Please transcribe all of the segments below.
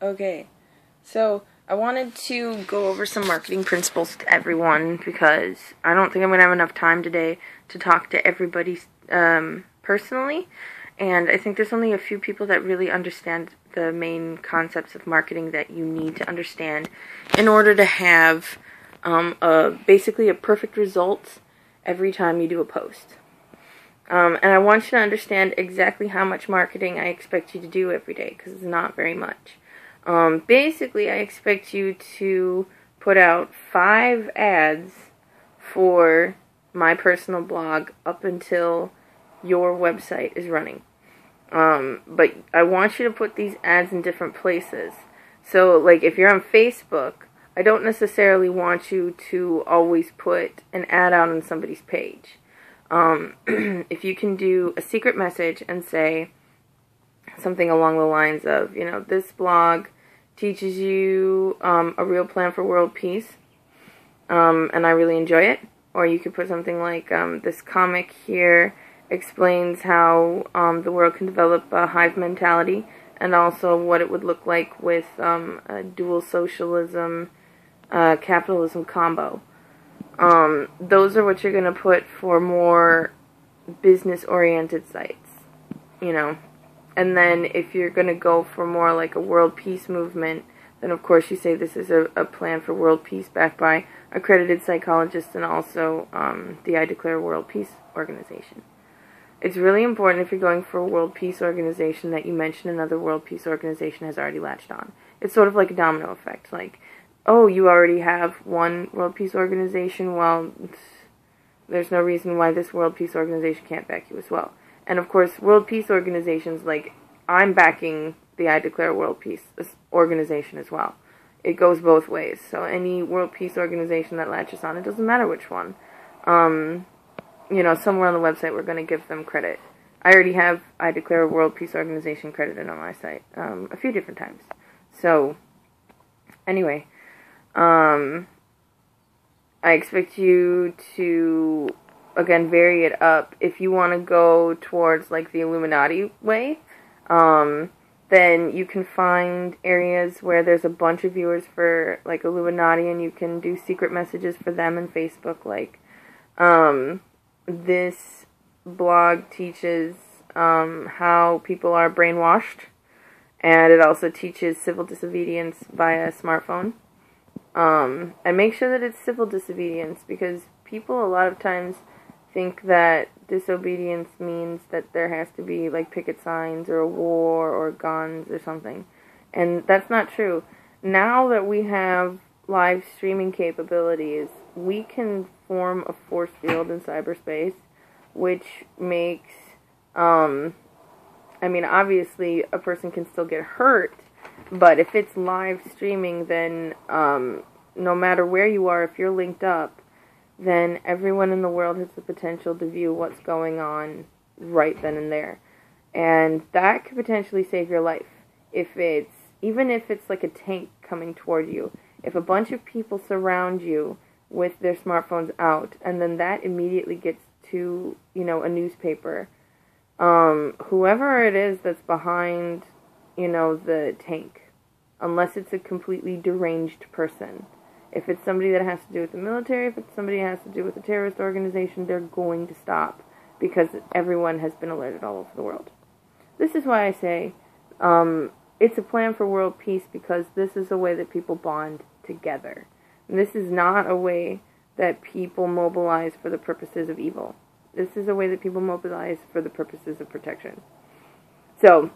Okay, so I wanted to go over some marketing principles to everyone because I don't think I'm going to have enough time today to talk to everybody personally, and I think there's only a few people that really understand the main concepts of marketing that you need to understand in order to have basically a perfect result every time you do a post. And I want you to understand exactly how much marketing I expect you to do every day, because it's not very much. Basically, I expect you to put out 5 ads for my personal blog up until your website is running. But I want you to put these ads in different places. So, like, if you're on Facebook, I don't necessarily want you to always put an ad out on somebody's page. If you can do a secret message and say something along the lines of, this blog teaches you a real plan for world peace, and I really enjoy it. Or you could put something like, this comic here explains how the world can develop a hive mentality, and also what it would look like with a dual socialism, capitalism combo. Those are what you're going to put for more business-oriented sites, And then if you're going to go for more like a world peace movement, then of course you say this is a plan for world peace backed by accredited psychologists and also the I Declare World Peace organization. It's really important if you're going for a world peace organization that you mention another world peace organization has already latched on. It's sort of like a domino effect, like, oh, you already have one world peace organization, well, there's no reason why this world peace organization can't back you as well. And of course, world peace organizations, like, I'm backing the I Declare World Peace organization as well. It goes both ways. So any world peace organization that latches on, it doesn't matter which one. Somewhere on the website we're going to give them credit. I already have I Declare World Peace organization credited on my site a few different times. So, anyway, I expect you to, again, vary it up. If you want to go towards, like, the Illuminati way, then you can find areas where there's a bunch of viewers for, like, Illuminati, and you can do secret messages for them in Facebook, like, this blog teaches how people are brainwashed, and it also teaches civil disobedience via smartphone. And make sure that it's civil disobedience, because people a lot of times think that disobedience means that there has to be, like, picket signs or a war or guns or something. And that's not true. Now that we have live streaming capabilities, we can form a force field in cyberspace, which makes, obviously a person can still get hurt, but if it's live streaming, then no matter where you are, if you're linked up, then everyone in the world has the potential to view what's going on right then and there. And that could potentially save your life. Even if it's like a tank coming toward you, if a bunch of people surround you with their smartphones out, and then that immediately gets to, a newspaper, whoever it is that's behind, the tank, unless it's a completely deranged person, if it's somebody that has to do with the military, if it's somebody that has to do with a terrorist organization, they're going to stop, because everyone has been alerted all over the world. This is why I say it's a plan for world peace, because this is a way that people bond together. And this is not a way that people mobilize for the purposes of evil. This is a way that people mobilize for the purposes of protection. So,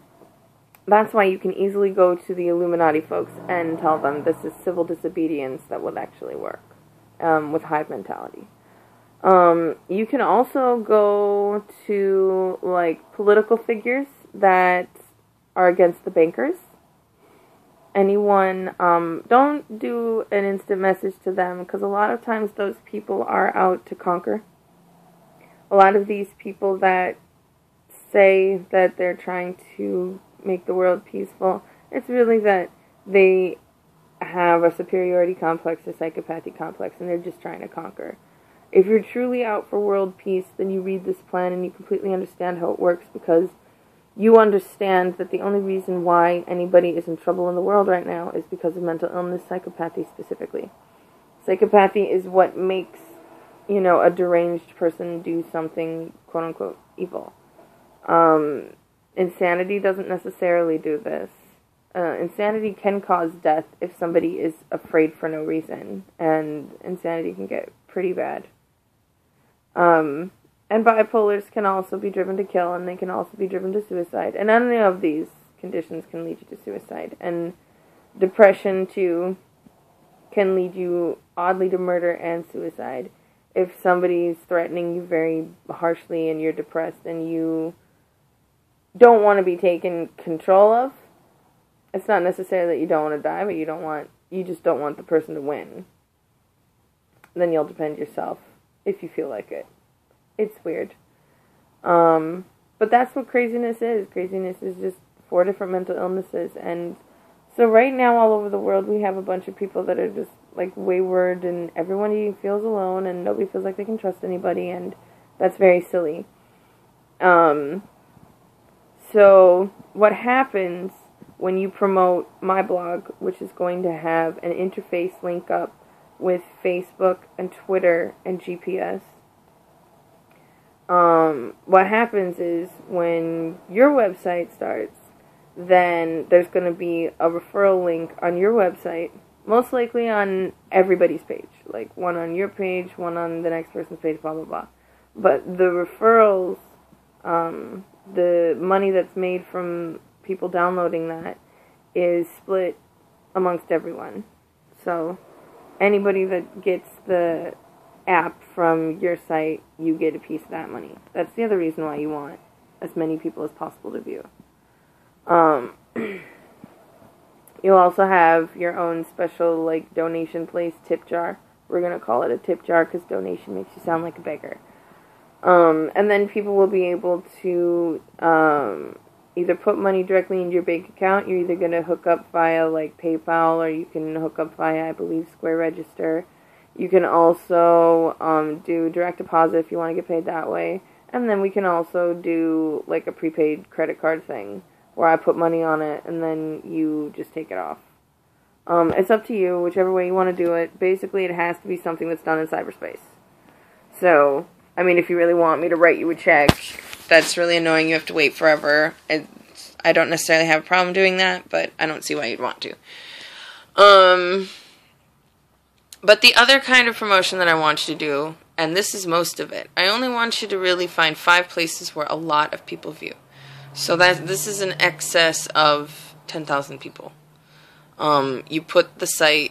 that's why you can easily go to the Illuminati folks and tell them this is civil disobedience that would actually work with hive mentality. You can also go to, like, political figures that are against the bankers. Anyone, don't do an instant message to them, because a lot of times those people are out to conquer. A lot of these people that say that they're trying to make the world peaceful, it's really that they have a superiority complex, a psychopathic complex, and they're just trying to conquer. If you're truly out for world peace, then you read this plan and you completely understand how it works, because you understand that the only reason why anybody is in trouble in the world right now is because of mental illness, psychopathy specifically. Psychopathy is what makes, a deranged person do something, quote-unquote, evil. Insanity doesn't necessarily do this. Insanity can cause death if somebody is afraid for no reason, and insanity can get pretty bad. And bipolars can also be driven to kill, and they can also be driven to suicide. And any of these conditions can lead you to suicide. And depression, too, can lead you, oddly, to murder and suicide. If somebody's threatening you very harshly and you're depressed and you don't want to be taken control of, it's not necessarily that you don't want to die, but you just don't want the person to win. Then you'll defend yourself if you feel like it. It's weird. But that's what craziness is. Craziness is just 4 different mental illnesses. And so right now all over the world we have a bunch of people that are just like wayward, and everybody feels alone and nobody feels like they can trust anybody, and that's very silly. So what happens when you promote my blog, which is going to have an interface link up with Facebook and Twitter and GPS, what happens is when your website starts, then there's going to be a referral link on your website, most likely on everybody's page, like one on your page, one on the next person's page, blah, blah, blah. But the referrals, the money that's made from people downloading that is split amongst everyone. So anybody that gets the app from your site, you get a piece of that money. That's the other reason why you want as many people as possible to view. You'll also have your own special, like, donation place, tip jar. We're going to call it a tip jar because donation makes you sound like a beggar. And then people will be able to either put money directly into your bank account. You're either going to hook up via, like, PayPal, or you can hook up via, I believe, Square Register. You can also do direct deposit if you want to get paid that way. And then we can also do, like, a prepaid credit card thing where I put money on it and then you just take it off. It's up to you, whichever way you want to do it. Basically, it has to be something that's done in cyberspace. So, I mean, if you really want me to write you a check, that's really annoying. You have to wait forever. I don't necessarily have a problem doing that, but I don't see why you'd want to. But the other kind of promotion that I want you to do, and this is most of it, I only want you to really find 5 places where a lot of people view. So this is in excess of 10,000 people. You put the site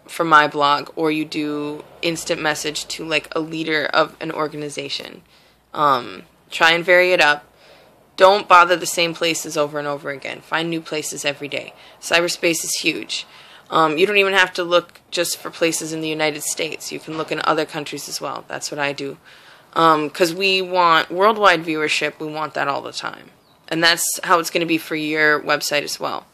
for my blog, or you do instant message to like a leader of an organization. Try and vary it up. Don't bother the same places over and over again. Find new places every day. Cyberspace is huge. You don't even have to look just for places in the United States. You can look in other countries as well. That's what I do. Because we want worldwide viewership. We want that all the time. And that's how it's going to be for your website as well.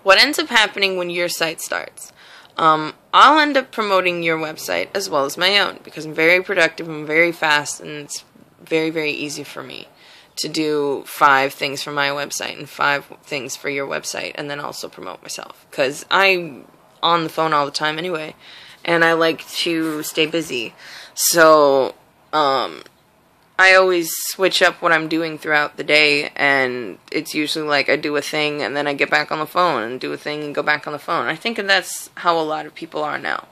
What ends up happening when your site starts? I'll end up promoting your website as well as my own, because I'm very productive, I'm very fast, and it's very, very easy for me to do 5 things for my website and 5 things for your website, and then also promote myself. Because I'm on the phone all the time anyway, and I like to stay busy. So, I always switch up what I'm doing throughout the day, and it's usually like I do a thing, and then I get back on the phone, and do a thing, and go back on the phone. I think that's how a lot of people are now.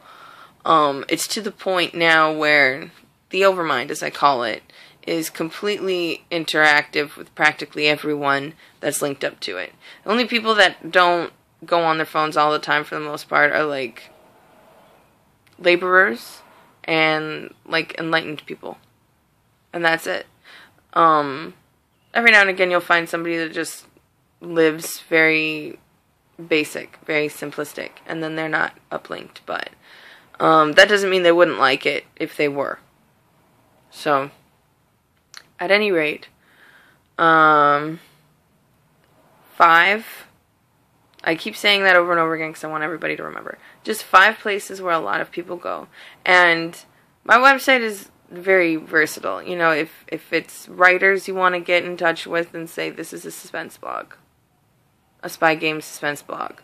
It's to the point now where the overmind, as I call it, is completely interactive with practically everyone that's linked up to it. The only people that don't go on their phones all the time for the most part are like laborers and like enlightened people. And that's it. Every now and again you'll find somebody that just lives very basic, very simplistic, and then they're not uplinked, but that doesn't mean they wouldn't like it if they were. So, at any rate, 5, I keep saying that over and over again because I want everybody to remember. Just 5 places where a lot of people go. And my website is very versatile. You know, if it's writers you want to get in touch with and say, this is a suspense blog, a spy game suspense blog.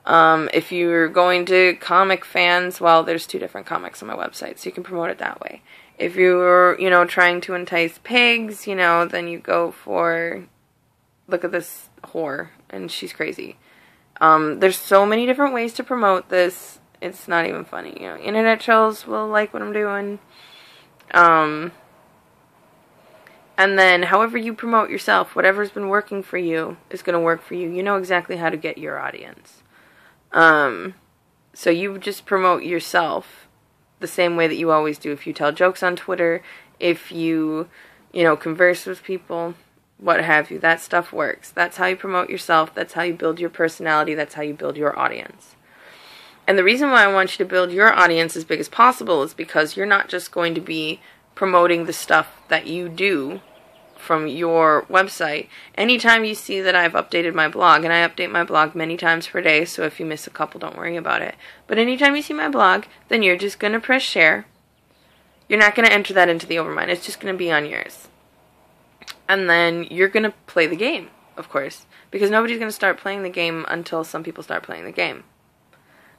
If you're going to comic fans, well, there's 2 different comics on my website, so you can promote it that way. If you're, you know, trying to entice pigs, you know, then you go for, look at this whore, and she's crazy. There's so many different ways to promote this. It's not even funny. You know, internet trolls will like what I'm doing. And then however you promote yourself, whatever's been working for you is going to work for you. You know exactly how to get your audience. So you just promote yourself the same way that you always do. If you tell jokes on Twitter, if you know, converse with people, what have you, that stuff works. That's how you promote yourself. That's how you build your personality. That's how you build your audience. And the reason why I want you to build your audience as big as possible is because you're not just going to be promoting the stuff that you do from your website. Anytime you see that I've updated my blog, and I update my blog many times per day, so if you miss a couple, don't worry about it. But anytime you see my blog, then you're just going to press share. You're not going to enter that into the overmind. It's just going to be on yours. And then you're going to play the game, of course, because nobody's going to start playing the game until some people start playing the game.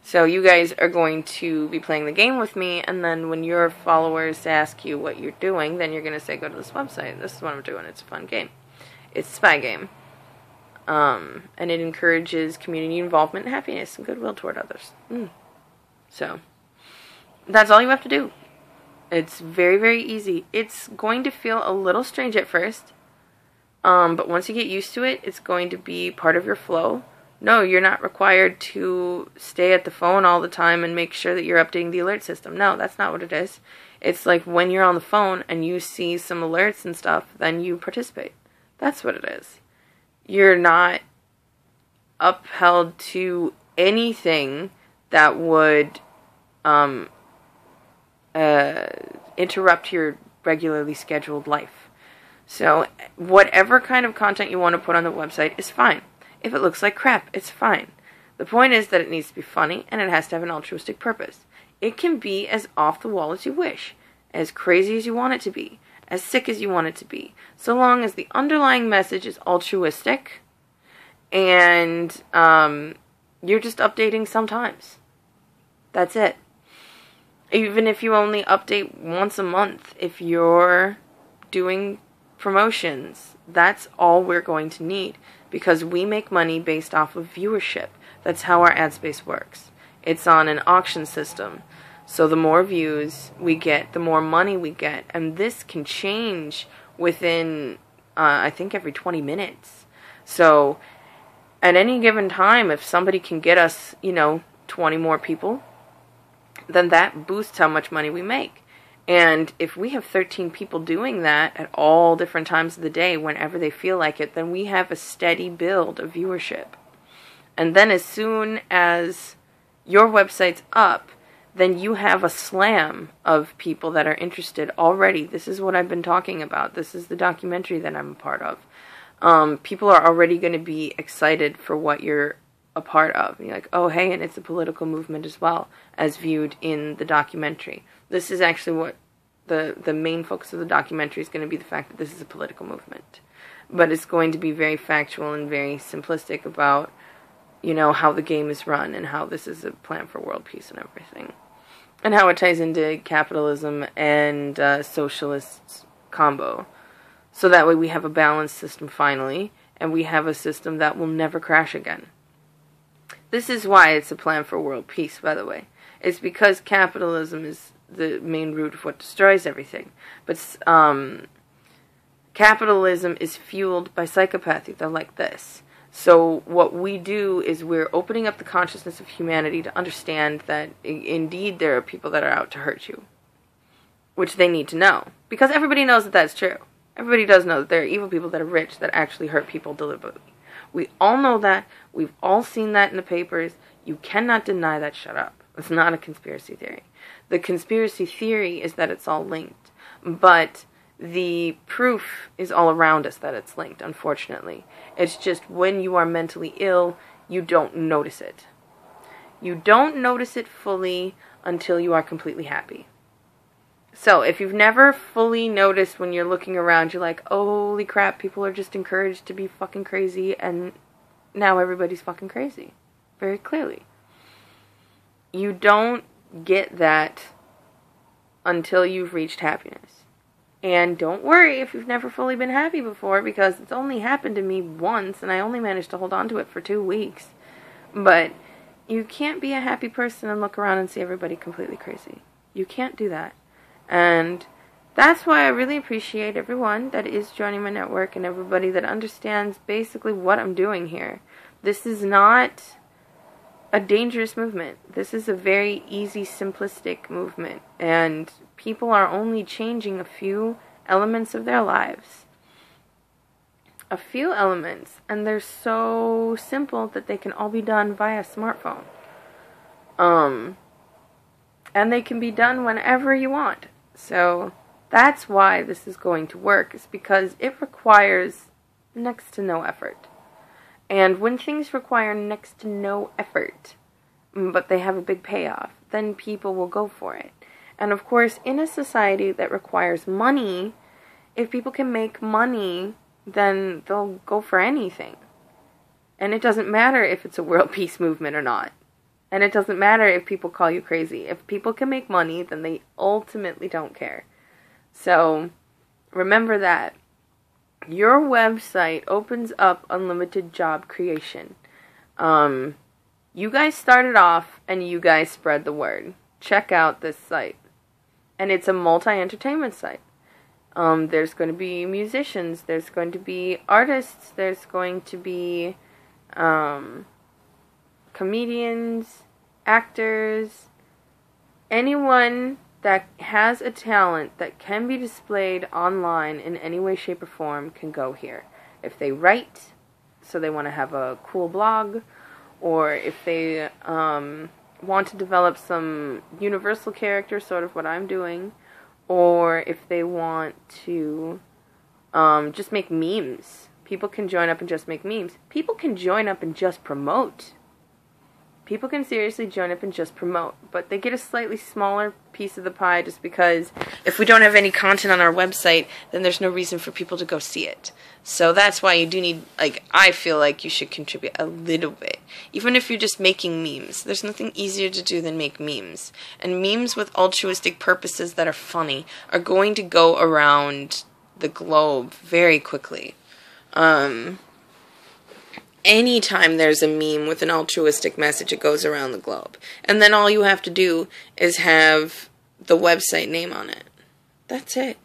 So you guys are going to be playing the game with me, and then when your followers ask you what you're doing, then you're going to say, go to this website. This is what I'm doing. It's a fun game. It's a spy game. And it encourages community involvement and happiness and goodwill toward others. So that's all you have to do. It's very, very easy. It's going to feel a little strange at first. But once you get used to it, it's going to be part of your flow. No, you're not required to stay at the phone all the time and make sure that you're updating the alert system. No, that's not what it is. It's like when you're on the phone and you see some alerts and stuff, then you participate. That's what it is. You're not upheld to anything that would interrupt your regularly scheduled life. So whatever kind of content you want to put on the website is fine. If it looks like crap, it's fine. The point is that it needs to be funny, and it has to have an altruistic purpose. It can be as off the wall as you wish, as crazy as you want it to be, as sick as you want it to be, so long as the underlying message is altruistic, and you're just updating sometimes. That's it. Even if you only update once a month, if you're doing promotions, that's all we're going to need, because we make money based off of viewership. That's how our ad space works. It's on an auction system. So the more views we get, the more money we get. And this can change within, I think, every 20 minutes. So at any given time, if somebody can get us, 20 more people, then that boosts how much money we make. And if we have 13 people doing that at all different times of the day, whenever they feel like it, then we have a steady build of viewership. And then as soon as your website's up, then you have a slam of people that are interested already. This is what I've been talking about. This is the documentary that I'm a part of. People are already going to be excited for what you're a part of. You're like, oh, hey, and it's a political movement as well, as viewed in the documentary. This is actually what the main focus of the documentary is going to be, the fact that this is a political movement. But it's going to be very factual and very simplistic about, how the game is run and how this is a plan for world peace and everything. And how it ties into capitalism and socialist combo. So that way we have a balanced system finally, and we have a system that will never crash again. This is why it's a plan for world peace, by the way. It's because capitalism is the main root of what destroys everything. But capitalism is fueled by psychopathy. They're like this. So what we do is we're opening up the consciousness of humanity to understand that indeed there are people that are out to hurt you. Which they need to know. Because everybody knows that that's true. Everybody does know that there are evil people that are rich that actually hurt people deliberately. We all know that. We've all seen that in the papers. You cannot deny that. Shut up. It's not a conspiracy theory. The conspiracy theory is that it's all linked. But the proof is all around us that it's linked, unfortunately. It's just when you are mentally ill, you don't notice it. You don't notice it fully until you are completely happy. So if you've never fully noticed when you're looking around, you're like, holy crap, people are just encouraged to be fucking crazy, and now everybody's fucking crazy. Very clearly. You don't get that until you've reached happiness. And don't worry if you've never fully been happy before, because it's only happened to me once, and I only managed to hold on to it for 2 weeks. But you can't be a happy person and look around and see everybody completely crazy. You can't do that. And that's why I really appreciate everyone that is joining my network and everybody that understands basically what I'm doing here. This is not a dangerous movement. This is a very easy, simplistic movement. And people are only changing a few elements of their lives. A few elements. And they're so simple that they can all be done via smartphone. And they can be done whenever you want. So that's why this is going to work, is because it requires next to no effort. And when things require next to no effort, but they have a big payoff, then people will go for it. And of course, in a society that requires money, if people can make money, then they'll go for anything. And it doesn't matter if it's a world peace movement or not. And it doesn't matter if people call you crazy. If people can make money, then they ultimately don't care. So, remember that. Your website opens up unlimited job creation. You guys started off, and you guys spread the word. Check out this site. And it's a multi-entertainment site. There's going to be musicians. There's going to be artists. There's going to be comedians, actors, anyone that has a talent that can be displayed online in any way, shape, or form can go here. If they write, so they want to have a cool blog, or if they want to develop some universal character, sort of what I'm doing, or if they want to just make memes. People can join up and just make memes. People can join up and just promote. People can seriously join up and just promote, but they get a slightly smaller piece of the pie just because if we don't have any content on our website, then there's no reason for people to go see it. So that's why you do need, I feel like you should contribute a little bit. Even if you're just making memes. There's nothing easier to do than make memes. And memes with altruistic purposes that are funny are going to go around the globe very quickly. Anytime there's a meme with an altruistic message, it goes around the globe. And then all you have to do is have the website name on it. That's it.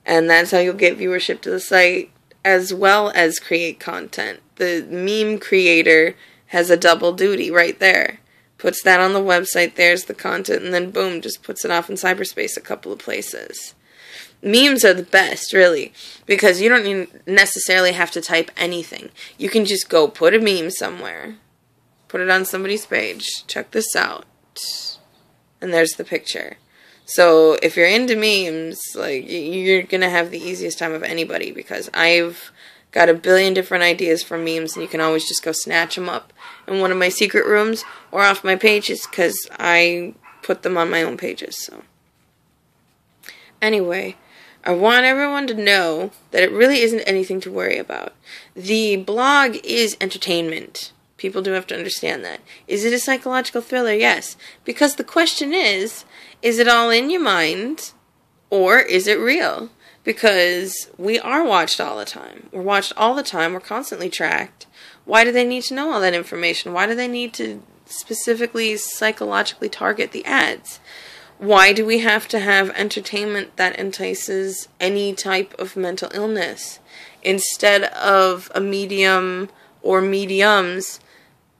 And that's how you'll get viewership to the site, as well as create content. The meme creator has a double duty right there. Puts that on the website, there's the content, and then boom, just puts it off in cyberspace a couple of places. Memes are the best, really, because you don't necessarily have to type anything. You can just go put a meme somewhere, put it on somebody's page, check this out, and there's the picture. So if you're into memes, you're going to have the easiest time of anybody, because I've got a billion different ideas for memes, and you can always just go snatch them up in one of my secret rooms or off my pages, because I put them on my own pages. So anyway, I want everyone to know that it really isn't anything to worry about. The blog is entertainment. People do have to understand that. Is it a psychological thriller? Yes. Because the question is it all in your mind, or is it real? Because we are watched all the time. We're watched all the time. We're constantly tracked. Why do they need to know all that information? Why do they need to specifically psychologically target the ads? Why do we have to have entertainment that entices any type of mental illness instead of a medium or mediums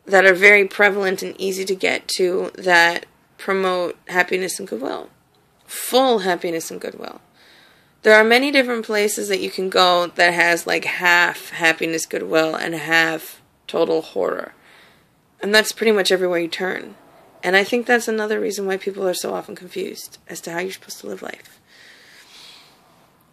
that are very prevalent and easy to get to that promote happiness and goodwill? Full happiness and goodwill. There are many different places that you can go that has half happiness, goodwill, and half total horror. And that's pretty much everywhere you turn. And I think that's another reason why people are so often confused as to how you're supposed to live life.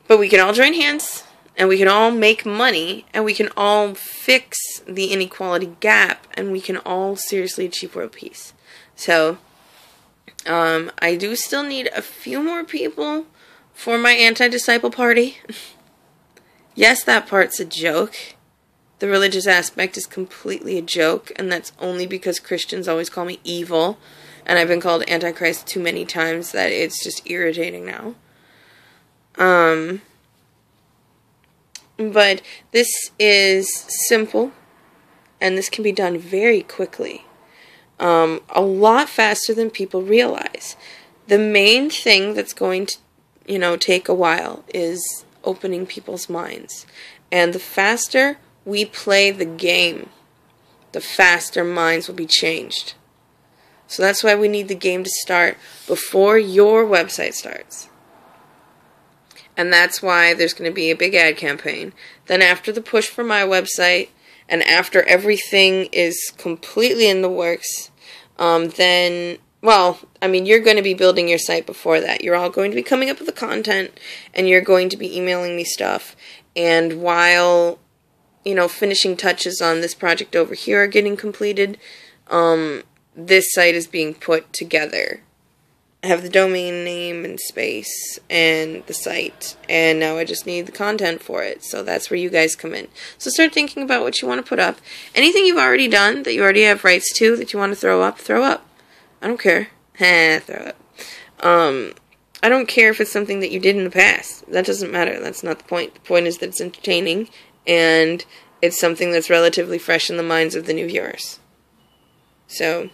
But we can all join hands, and we can all make money, and we can all fix the inequality gap, and we can all seriously achieve world peace. So, I do still need a few more people for my anti-disciple party. Yes, that part's a joke. The religious aspect is completely a joke, and that's only because Christians always call me evil, and I've been called Antichrist too many times that it's just irritating now. But this is simple, and this can be done very quickly. A lot faster than people realize. The main thing that's going to, take a while is opening people's minds. And the faster we play the game, the faster minds will be changed. So that's why we need the game to start before your website starts. And that's why there's going to be a big ad campaign. Then after the push for my website, and after everything is completely in the works, you're going to be building your site before that. You're all going to be coming up with the content, and you're going to be emailing me stuff. And while, finishing touches on this project over here are getting completed, this site is being put together. I have the domain name and space and the site, and now I just need the content for it. So that's where you guys come in. So start thinking about what you want to put up. Anything you've already done that you already have rights to that you want to throw up, throw up. I don't care. Throw up. I don't care if it's something that you did in the past. That doesn't matter. That's not the point. The point is that it's entertaining, and it's something that's relatively fresh in the minds of the new viewers. So,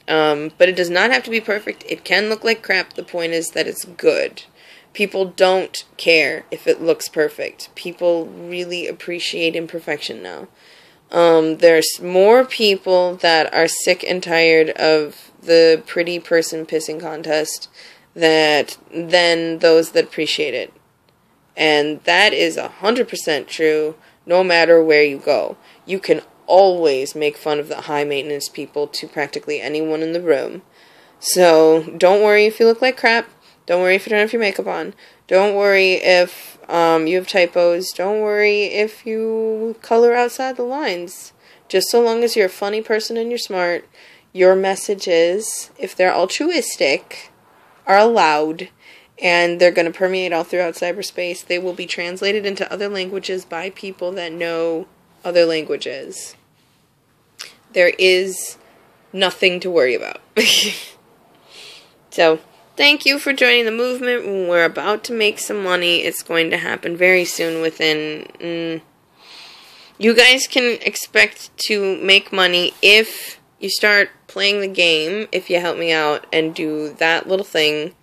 but it does not have to be perfect. It can look like crap. The point is that it's good. People don't care if it looks perfect. People really appreciate imperfection now. There's more people that are sick and tired of the pretty person pissing contest than those that appreciate it. And that is 100% true no matter where you go. You can always make fun of the high maintenance people to practically anyone in the room. So don't worry if you look like crap. Don't worry if you don't have your makeup on. Don't worry if you have typos. Don't worry if you color outside the lines. Just so long as you're a funny person and you're smart, your messages, if they're altruistic, are allowed, and they're going to permeate all throughout cyberspace. They will be translated into other languages by people that know other languages. There is nothing to worry about. So, thank you for joining the movement. We're about to make some money. It's going to happen very soon within... You guys can expect to make money if you start playing the game, if you help me out and do that little thing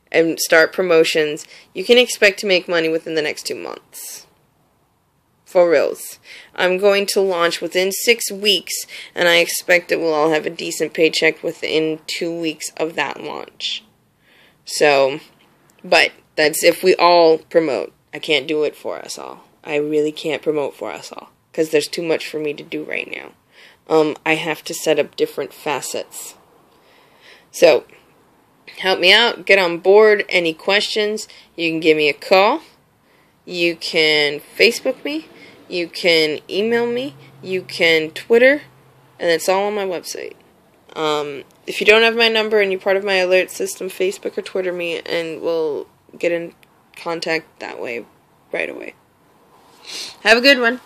and start promotions. You can expect to make money within the next 2 months. For reals. I'm going to launch within 6 weeks, and I expect that we'll all have a decent paycheck within 2 weeks of that launch. So, but that's if we all promote. I can't do it for us all. I really can't promote for us all, because there's too much for me to do right now. I have to set up different facets. So, help me out, get on board. Any questions, you can give me a call. You can Facebook me. You can email me. You can Twitter. And it's all on my website. If you don't have my number and you're part of my alert system, Facebook or Twitter me, and we'll get in contact that way right away. Have a good one.